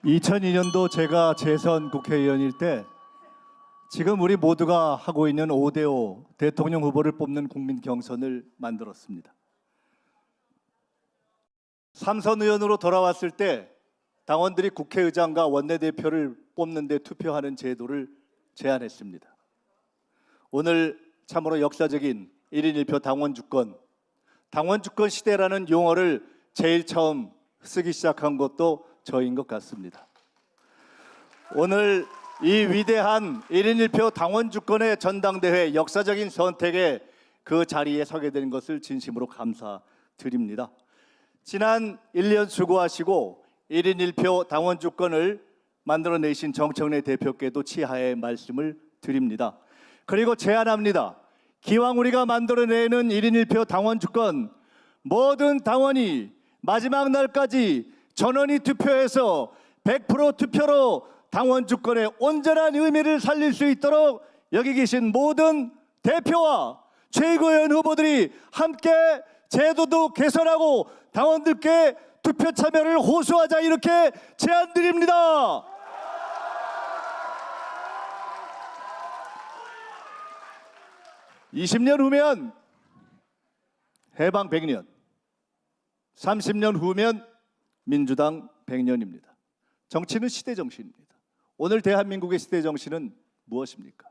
2002년도 제가 재선 국회의원일 때 지금 우리 모두가 하고 있는 5대5 대통령 후보를 뽑는 국민 경선을 만들었습니다. 삼선 의원으로 돌아왔을 때 당원들이 국회의장과 원내대표를 뽑는 데 투표하는 제도를 제안했습니다. 오늘 참으로 역사적인 1인 1표 당원주권 시대라는 용어를 제일 처음 쓰기 시작한 것도 저인 것 같습니다. 오늘 이 위대한 1인 1표 당원주권의 전당대회 역사적인 선택에 그 자리에 서게 된 것을 진심으로 감사드립니다. 지난 1년 수고하시고 1인 1표 당원주권을 만들어내신 정청래 대표께도 치하의 말씀을 드립니다. 그리고 제안합니다. 기왕 우리가 만들어내는 1인 1표 당원주권, 모든 당원이 마지막 날까지 전원이 투표해서 100% 투표로 당원주권의 온전한 의미를 살릴 수 있도록 여기 계신 모든 대표와 최고위원 후보들이 함께 제도도 개선하고 당원들께 투표 참여를 호소하자, 이렇게 제안드립니다. (20년) 후면 해방 100년, 30년 후면 민주당 100년입니다. 정치는 시대 정신입니다. 오늘 대한민국의 시대 정신은 무엇입니까?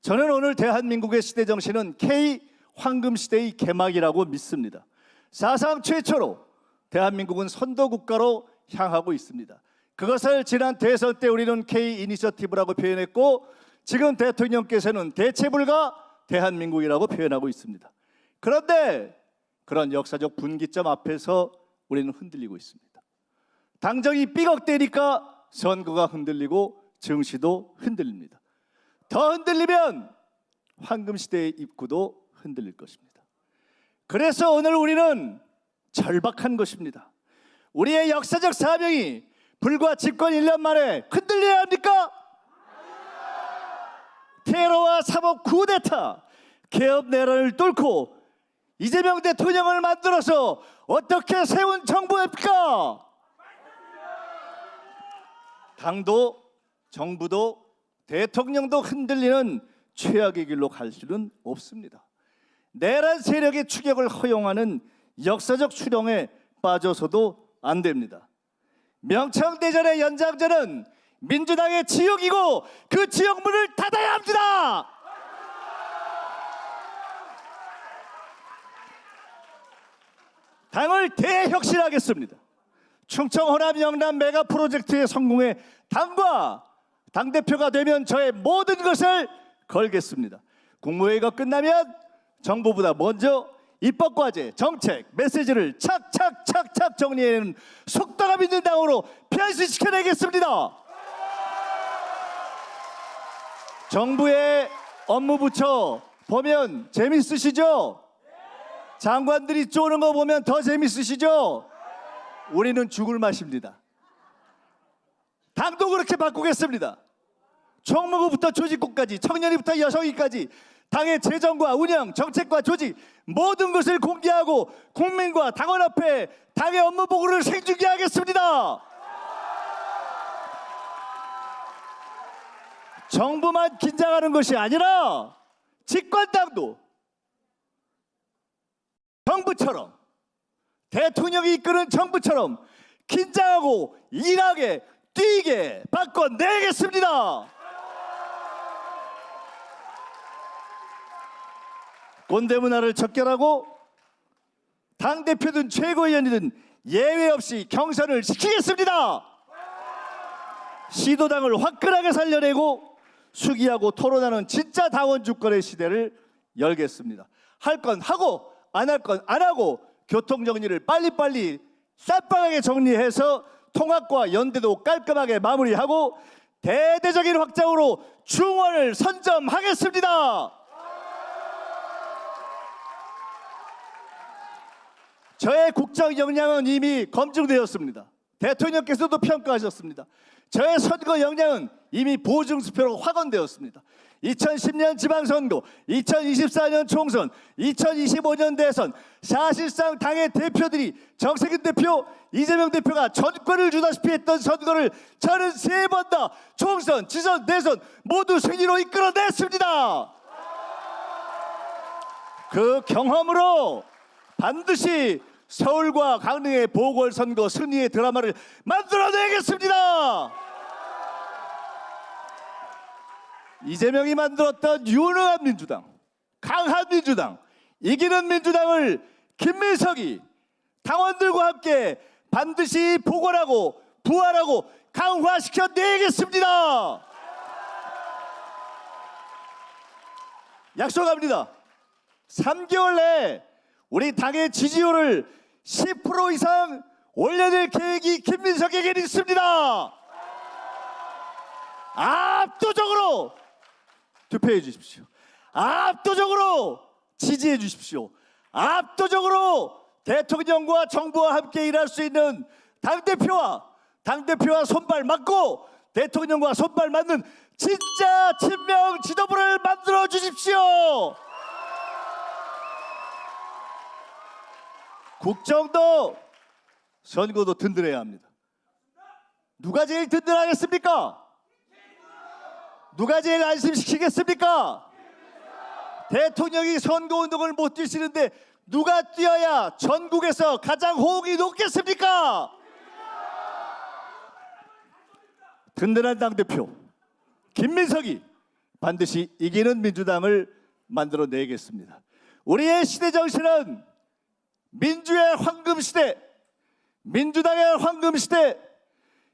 저는 오늘 대한민국의 시대 정신은 K 황금 시대의 개막이라고 믿습니다. 사상 최초로 대한민국은 선도국가로 향하고 있습니다. 그것을 지난 대선 때 우리는 K 이니셔티브라고 표현했고, 지금 대통령께서는 대체불가 대한민국이라고 표현하고 있습니다. 그런데 그런 역사적 분기점 앞에서 우리는 흔들리고 있습니다. 당정이 삐걱대니까 선거가 흔들리고 정시도 흔들립니다. 더 흔들리면 황금시대의 입구도 흔들릴 것입니다. 그래서 오늘 우리는 절박한 것입니다. 우리의 역사적 사명이 불과 집권 1년 만에 흔들려야 합니까? 테러와 사법 쿠데타, 개업 내란을 뚫고 이재명 대통령을 만들어서 어떻게 세운 정부입니까? 당도, 정부도, 대통령도 흔들리는 최악의 길로 갈 수는 없습니다. 내란 세력의 추격을 허용하는 역사적 수렁에 빠져서도 안 됩니다. 명청대전의 연장전은 민주당의 지옥이고 그 지옥문을 닫아야 합니다. 당을 대혁신하겠습니다. 충청 호남 영남 메가 프로젝트의 성공에 당과 당대표가 되면 저의 모든 것을 걸겠습니다. 국무회의가 끝나면 정부보다 먼저 입법과제, 정책, 메시지를 착착착착 정리하는 속도감 있는 당으로 변신시켜내겠습니다. 정부의 업무부처 보면 재밌으시죠? 장관들이 쪼는 거 보면 더 재밌으시죠? 우리는 죽을 맛입니다. 당도 그렇게 바꾸겠습니다. 총무부부터 조직국까지, 청년위부터 여성위까지 당의 재정과 운영, 정책과 조직 모든 것을 공개하고 국민과 당원 앞에 당의 업무 보고를 생중계하겠습니다. 정부만 긴장하는 것이 아니라 집권당도 정부처럼, 대통령이 이끄는 정부처럼 긴장하고 일하게 뛰게 바꿔내겠습니다. 꼰대 문화를 척결하고 당대표든 최고위원이든 예외 없이 경선을 시키겠습니다. 시도당을 화끈하게 살려내고 수기하고 토론하는 진짜 당원주권의 시대를 열겠습니다. 할 건 하고 안 할 건 안 하고 교통정리를 빨리빨리 쌀빵하게 정리해서 통합과 연대도 깔끔하게 마무리하고 대대적인 확장으로 중원을 선점하겠습니다. 저의 국정 역량은 이미 검증되었습니다. 대통령께서도 평가하셨습니다. 저의 선거 역량은 이미 보증수표로 확언되었습니다. 2010년 지방선거, 2024년 총선, 2025년 대선, 사실상 당의 대표들이 정세균 대표, 이재명 대표가 전권을 주다시피 했던 선거를 저는 3번 다 총선, 지선, 대선 모두 승리로 이끌어냈습니다. 그 경험으로 반드시 서울과 강릉의 보궐선거 승리의 드라마를 만들어내겠습니다. 이재명이 만들었던 유능한 민주당, 강한 민주당, 이기는 민주당을 김민석이 당원들과 함께 반드시 복원하고 부활하고 강화시켜내겠습니다. 약속합니다. 3개월 내에 우리 당의 지지율을 10% 이상 올려낼 계획이 김민석에게 있습니다. 압도적으로 투표해 주십시오. 압도적으로 지지해 주십시오. 압도적으로 대통령과 정부와 함께 일할 수 있는 당대표와 손발 맞고 대통령과 손발 맞는 진짜 친명 지도부를 만들어 주십시오. 국정도 선거도 든든해야 합니다. 누가 제일 든든하겠습니까? 누가 제일 안심시키겠습니까? 대통령이 선거운동을 못 뛰시는데 누가 뛰어야 전국에서 가장 호응이 높겠습니까? 든든한 당대표 김민석이 반드시 이기는 민주당을 만들어내겠습니다. 우리의 시대 정신은 민주의 황금시대, 민주당의 황금시대,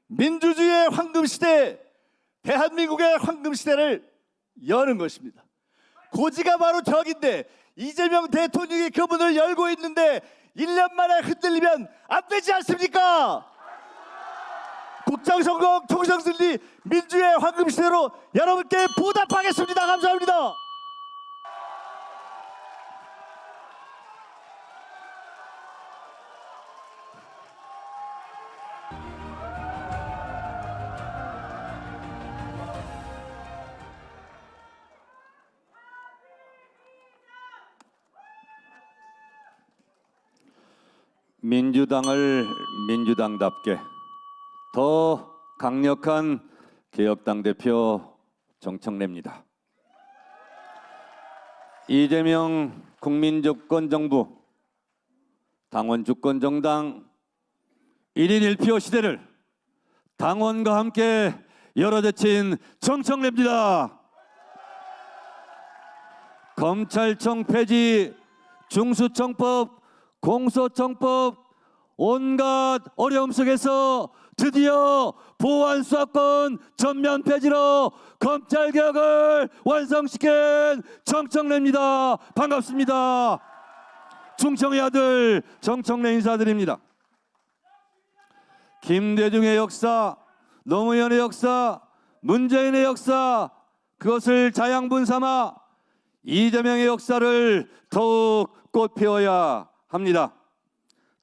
민주주의의 황금시대, 대한민국의 황금시대를 여는 것입니다. 고지가 바로 저긴데 이재명 대통령이 그 문을 열고 있는데 1년 만에 흔들리면 안 되지 않습니까? 국정선거 총선 승리 민주의 황금시대로 여러분께 보답하겠습니다. 감사합니다. 민주당을 민주당답게 더 강력한 개혁당 대표 정청래입니다. 이재명 국민주권정부 당원 주권 정당 1인 1표 시대를 당원과 함께 열어제친 정청래입니다. 검찰청 폐지, 중수청법, 공소청법 온갖 어려움 속에서 드디어 보안수사권 전면 폐지로 검찰개혁을 완성시킨 정청래입니다. 반갑습니다. 충청의 아들 정청래 인사드립니다. 김대중의 역사, 노무현의 역사, 문재인의 역사, 그것을 자양분 삼아 이재명의 역사를 더욱 꽃피워야 합니다.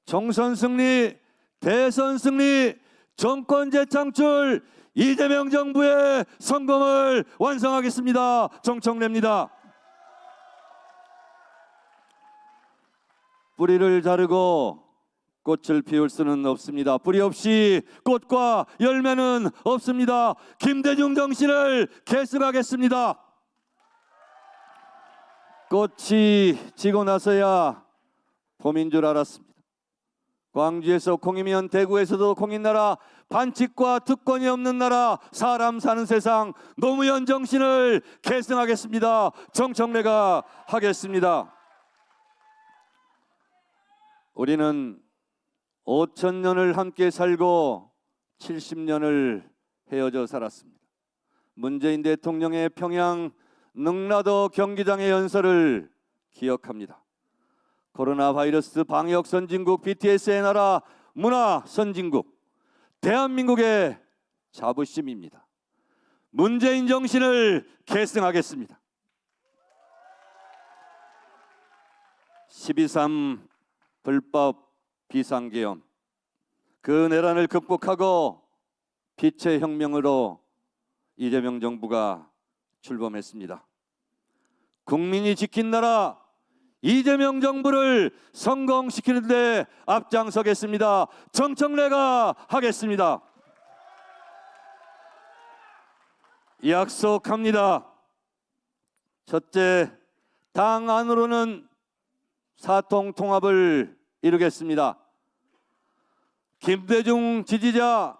총선 승리, 대선 승리, 정권 재창출, 이재명 정부의 성공을 완성하겠습니다. 정청래입니다. 뿌리를 자르고 꽃을 피울 수는 없습니다. 뿌리 없이 꽃과 열매는 없습니다. 김대중 정신을 계승하겠습니다. 꽃이 지고 나서야 봄인 줄 알았습니다. 광주에서 콩이면 대구에서도 콩인 나라, 반칙과 특권이 없는 나라, 사람 사는 세상, 노무현 정신을 계승하겠습니다. 정청래가 하겠습니다. 우리는 5,000년을 함께 살고 70년을 헤어져 살았습니다. 문재인 대통령의 평양 능라도 경기장의 연설을 기억합니다. 코로나 바이러스 방역 선진국 BTS의 나라 문화 선진국 대한민국의 자부심입니다. 문재인 정신을 계승하겠습니다. 12.3 불법 비상계엄 그 내란을 극복하고 빛의 혁명으로 이재명 정부가 출범했습니다. 국민이 지킨 나라, 이재명 정부를 성공시키는 데 앞장서겠습니다. 정청래가 하겠습니다. 약속합니다. 첫째, 당 안으로는 사통 통합을 이루겠습니다. 김대중 지지자,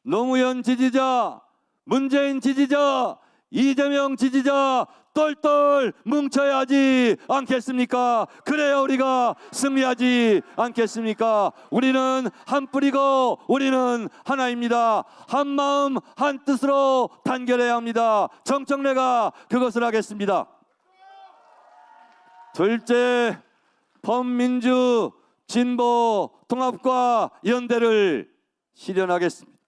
노무현 지지자, 문재인 지지자, 이재명 지지자 똘똘 뭉쳐야 하지 않겠습니까? 그래야 우리가 승리하지 않겠습니까? 우리는 한 뿌리고 우리는 하나입니다. 한 마음 한 뜻으로 단결해야 합니다. 정청래가 그것을 하겠습니다. 둘째, 범민주 진보 통합과 연대를 실현하겠습니다.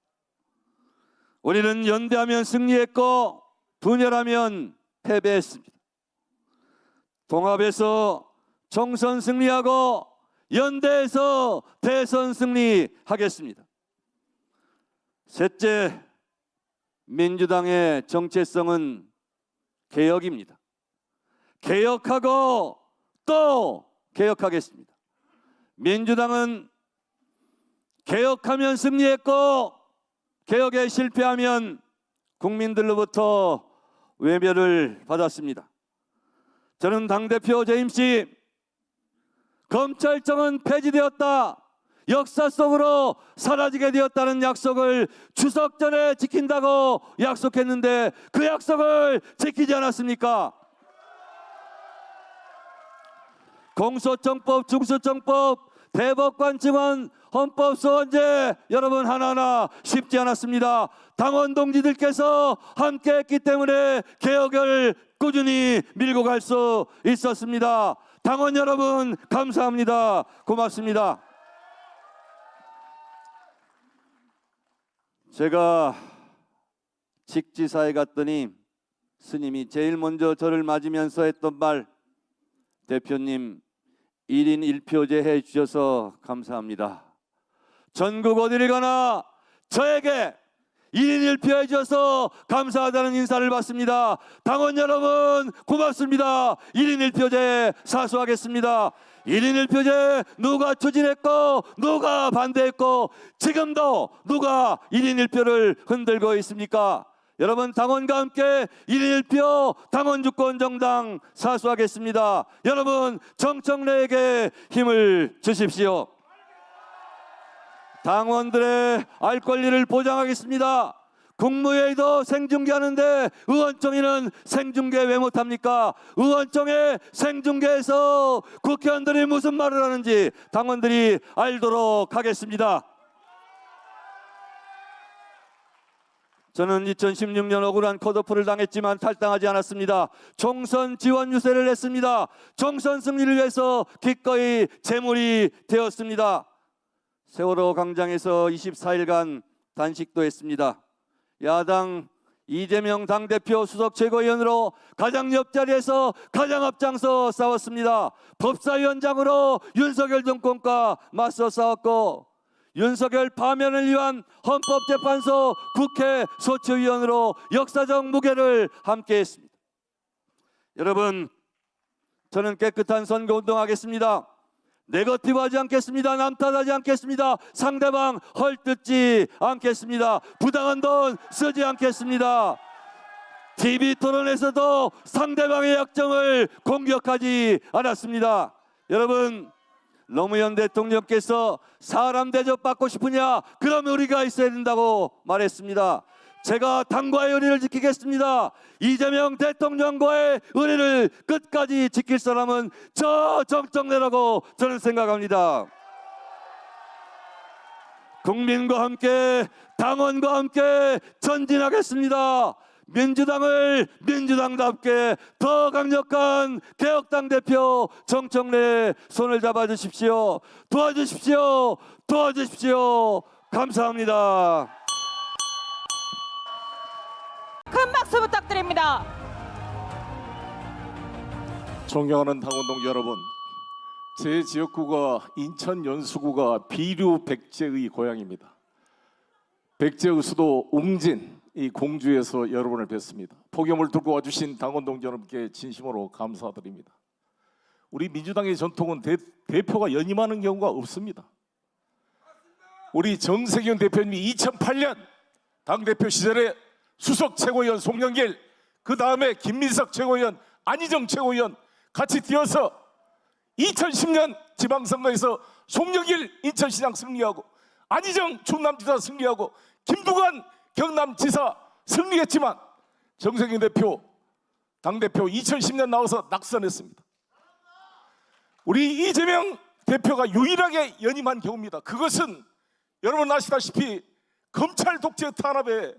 우리는 연대하면 승리했고 분열하면 패배했습니다. 통합에서 총선 승리하고 연대에서 대선 승리하겠습니다. 셋째, 민주당의 정체성은 개혁입니다. 개혁하고 또 개혁하겠습니다. 민주당은 개혁하면 승리했고 개혁에 실패하면 국민들로부터 외면을 받았습니다. 저는 당대표 재임 시 검찰청은 폐지되었다, 역사 속으로 사라지게 되었다는 약속을 추석 전에 지킨다고 약속했는데 그 약속을 지키지 않았습니까? 공소청법, 중수청법, 대법관 증언, 헌법소원제 여러분 하나하나 쉽지 않았습니다. 당원 동지들께서 함께했기 때문에 개혁을 꾸준히 밀고 갈 수 있었습니다. 당원 여러분 감사합니다. 고맙습니다. 제가 직지사에 갔더니 스님이 제일 먼저 저를 맞으면서 했던 말, 대표님 1인 1표제 해주셔서 감사합니다. 전국 어디를 가나 저에게 1인 1표 해주셔서 감사하다는 인사를 받습니다. 당원 여러분 고맙습니다. 1인 1표제 사수하겠습니다. 1인 1표제 누가 추진했고 누가 반대했고 지금도 누가 1인 1표를 흔들고 있습니까? 여러분 당원과 함께 1인 1표 당원 주권 정당 사수하겠습니다. 여러분 정청래에게 힘을 주십시오. 당원들의 알 권리를 보장하겠습니다. 국무회의도 생중계하는데 의원총회는 생중계 왜 못합니까? 의원총회 생중계에서 국회의원들이 무슨 말을 하는지 당원들이 알도록 하겠습니다. 저는 2016년 억울한 컷오프를 당했지만 탈당하지 않았습니다. 총선 지원 유세를 했습니다. 총선 승리를 위해서 기꺼이 제물이 되었습니다. 세월호 광장에서 24일간 단식도 했습니다. 야당 이재명 당대표 수석 최고위원으로 가장 옆자리에서 가장 앞장서 싸웠습니다. 법사위원장으로 윤석열 정권과 맞서 싸웠고 윤석열 파면을 위한 헌법재판소 국회 소추위원으로 역사적 무게를 함께했습니다. 여러분, 저는 깨끗한 선거운동하겠습니다. 네거티브하지 않겠습니다. 남 탓하지 않겠습니다. 상대방 헐뜯지 않겠습니다. 부당한 돈 쓰지 않겠습니다. TV 토론에서도 상대방의 약점을 공격하지 않았습니다. 여러분, 노무현 대통령께서 사람 대접받고 싶으냐? 그러면 우리가 있어야 된다고 말했습니다. 제가 당과의 의리를 지키겠습니다. 이재명 대통령과의 의리를 끝까지 지킬 사람은 저 정청래라고 저는 생각합니다. 국민과 함께 당원과 함께 전진하겠습니다. 민주당을 민주당답게 더 강력한 개혁당 대표 정청래 손을 잡아주십시오. 도와주십시오. 도와주십시오. 감사합니다. 큰 박수 부탁드립니다. 존경하는 당원동 여러분, 제 지역구가 인천 연수구가 비류 백제의 고향입니다. 백제의 수도 웅진 이 공주에서 여러분을 뵙습니다. 폭염을 들고 와주신 당원동 여러분께 진심으로 감사드립니다. 우리 민주당의 전통은 대표가 연임하는 경우가 없습니다. 우리 정세균 대표님이 2008년 당대표 시절에 수석 최고위원 송영길, 그 다음에 김민석 최고위원, 안희정 최고위원 같이 뛰어서 2010년 지방선거에서 송영길 인천시장 승리하고 안희정 충남지사 승리하고 김두관 경남지사 승리했지만 정세균 대표 당대표 2010년 나와서 낙선했습니다. 우리 이재명 대표가 유일하게 연임한 경우입니다. 그것은 여러분 아시다시피 검찰 독재 탄압에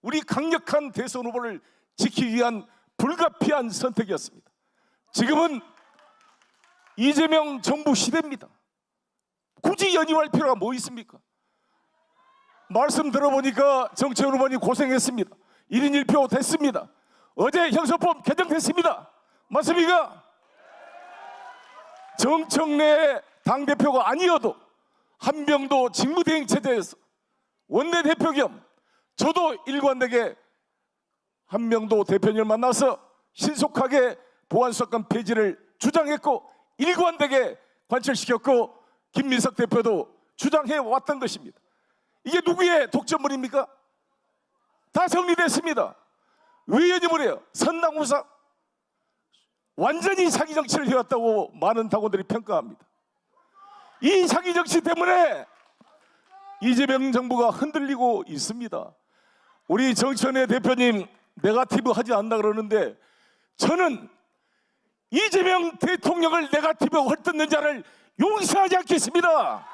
우리 강력한 대선 후보를 지키기 위한 불가피한 선택이었습니다. 지금은 이재명 정부 시대입니다. 굳이 연임할 필요가 뭐 있습니까? 말씀 들어보니까 정채원 의원이 고생했습니다. 1인 1표 됐습니다. 어제 형사법 개정됐습니다. 맞습니까? 정청래 당대표가 아니어도 한명도 직무대행 체제에서 원내대표 겸 저도 일관되게 한명도 대표님을 만나서 신속하게 보안수사권 폐지를 주장했고 일관되게 관철시켰고 김민석 대표도 주장해 왔던 것입니다. 이게 누구의 독점물입니까? 다 정리됐습니다. 왜 연임을 해요? 선당후사 완전히 사기 정치를 해왔다고 많은 당원들이 평가합니다. 이 사기 정치 때문에 이재명 정부가 흔들리고 있습니다. 우리 정천회 대표님 네거티브 하지 않나 그러는데 저는 이재명 대통령을 네거티브 헐뜯는 자를 용서하지 않겠습니다.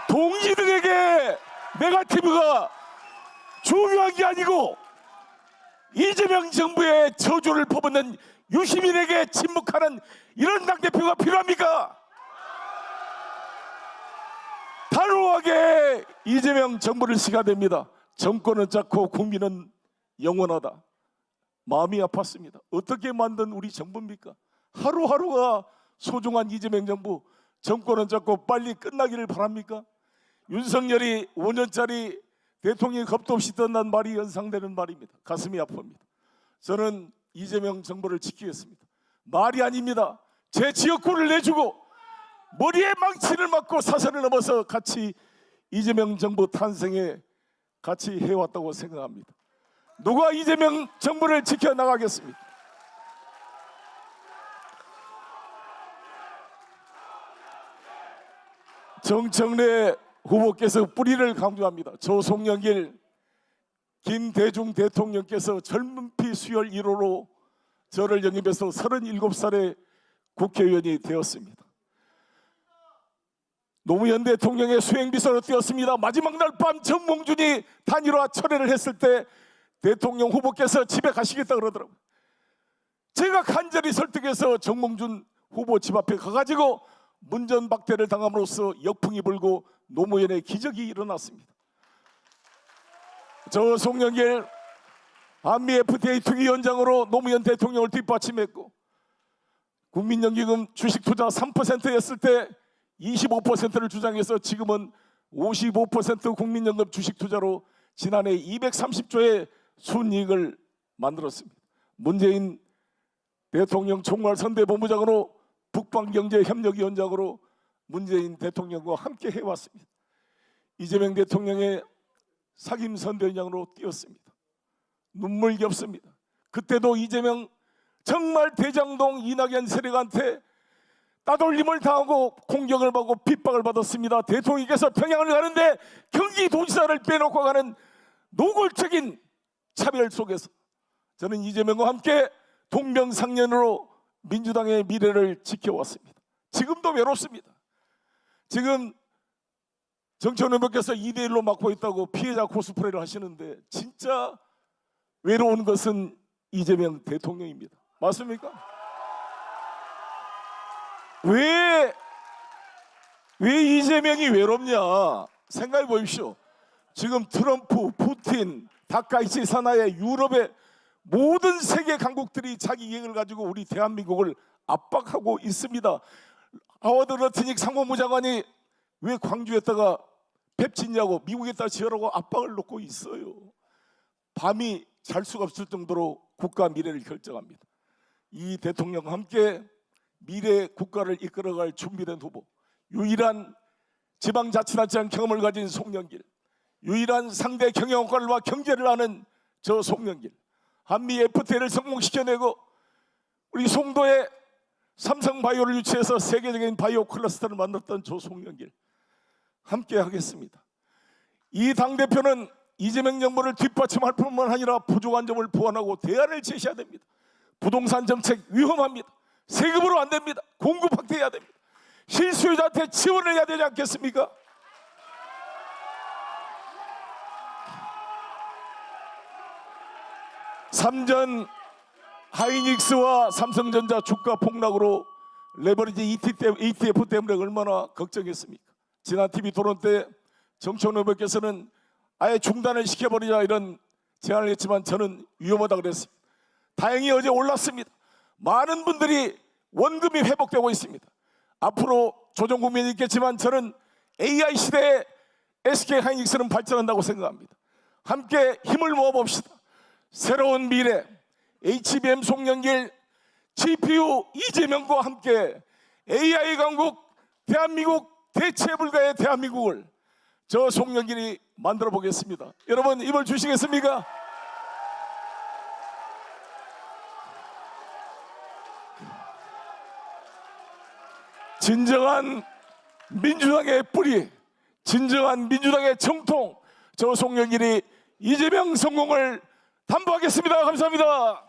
동지들에게 네거티브가 중요한 게 아니고 이재명 정부의 저주를 퍼붓는 유시민에게 침묵하는 이런 당대표가 필요합니까? 단호하게 이재명 정부를 시가됩니다. 정권은 짧고 국민은 영원하다. 마음이 아팠습니다. 어떻게 만든 우리 정부입니까? 하루하루가 소중한 이재명 정부, 정권은 짧고 빨리 끝나기를 바랍니까? 윤석열이 5년짜리 대통령이 겁도 없이 떠난 말이 연상되는 말입니다. 가슴이 아픕니다. 저는 이재명 정부를 지키겠습니다. 말이 아닙니다. 제 지역구를 내주고 머리에 망치를 맞고 사선을 넘어서 같이 이재명 정부 탄생에 같이 해왔다고 생각합니다. 누가 이재명 정부를 지켜나가겠습니까? 정청래 후보께서 뿌리를 강조합니다. 조송영길 김대중 대통령께서 젊은 피 수혈 1호로 저를 영입해서 37살에 국회의원이 되었습니다. 노무현 대통령의 수행비서로 뛰었습니다. 마지막 날 밤 정몽준이 단일화 철회를 했을 때 대통령 후보께서 집에 가시겠다 그러더라고요. 제가 간절히 설득해서 정몽준 후보 집 앞에 가가지고 문전박대를 당함으로써 역풍이 불고 노무현의 기적이 일어났습니다. 저 송영길 한미 FTA 특위위원장으로 노무현 대통령을 뒷받침했고 국민연기금 주식투자 3%였을 때 25%를 주장해서 지금은 55% 국민연금 주식투자로 지난해 230조의 순이익을 만들었습니다. 문재인 대통령 총괄선대본부장으로 북방경제협력위원장으로 문재인 대통령과 함께 해왔습니다. 이재명 대통령의 사김선대위원장으로 뛰었습니다. 눈물겹습니다. 그때도 이재명 정말 대장동 이낙연 세력한테 따돌림을 당하고 공격을 받고 핍박을 받았습니다. 대통령께서 평양을 가는데 경기도지사를 빼놓고 가는 노골적인 차별 속에서 저는 이재명과 함께 동병상련으로 민주당의 미래를 지켜왔습니다. 지금도 외롭습니다. 지금 정천 의원께서 2대1로 맡고 있다고 피해자 코스프레를 하시는데 진짜 외로운 것은 이재명 대통령입니다. 맞습니까? 왜 이재명이 외롭냐 생각해 보십시오. 지금 트럼프, 푸틴, 다카이치 산하의 유럽의 모든 세계 강국들이 자기 이익을 가지고 우리 대한민국을 압박하고 있습니다. 하워드 러트닉 상무부 장관이 왜 광주에다가 펩 짓냐고 미국에다 지으라고 압박을 놓고 있어요. 밤이 살 수가 없을 정도로 국가 미래를 결정합니다. 이 대통령과 함께 미래 국가를 이끌어갈 준비된 후보, 유일한 지방자치단체장 경험을 가진 송영길, 유일한 상대 경영관과 경제를 아는 저 송영길, 한미 FTA를 성공시켜내고 우리 송도에 삼성바이오를 유치해서 세계적인 바이오 클러스터를 만들었던 저 송영길 함께 하겠습니다. 이 당대표는 이재명 정부를 뒷받침할 뿐만 아니라 부족한 점을 보완하고 대안을 제시해야 됩니다. 부동산 정책 위험합니다. 세금으로 안 됩니다. 공급 확대해야 됩니다. 실수요자한테 지원을 해야 되지 않겠습니까? 삼전 하이닉스와 삼성전자 주가 폭락으로 레버리지 ETF 때문에 얼마나 걱정했습니까? 지난 TV 토론 때 정청래 의원께서는 아예 중단을 시켜버리자 이런 제안을 했지만 저는 위험하다 그랬습니다. 다행히 어제 올랐습니다. 많은 분들이 원금이 회복되고 있습니다. 앞으로 조정 국면이 있겠지만 저는 AI 시대에 SK 하이닉스는 발전한다고 생각합니다. 함께 힘을 모아봅시다. 새로운 미래 HBM 송영길, GPU 이재명과 함께 AI 강국 대한민국 대체 불가의 대한민국을 저 송영길이 만들어 보겠습니다. 여러분 힘을 주시겠습니까? 진정한 민주당의 뿌리, 진정한 민주당의 정통, 저 송영길이 이재명 성공을 담보하겠습니다. 감사합니다.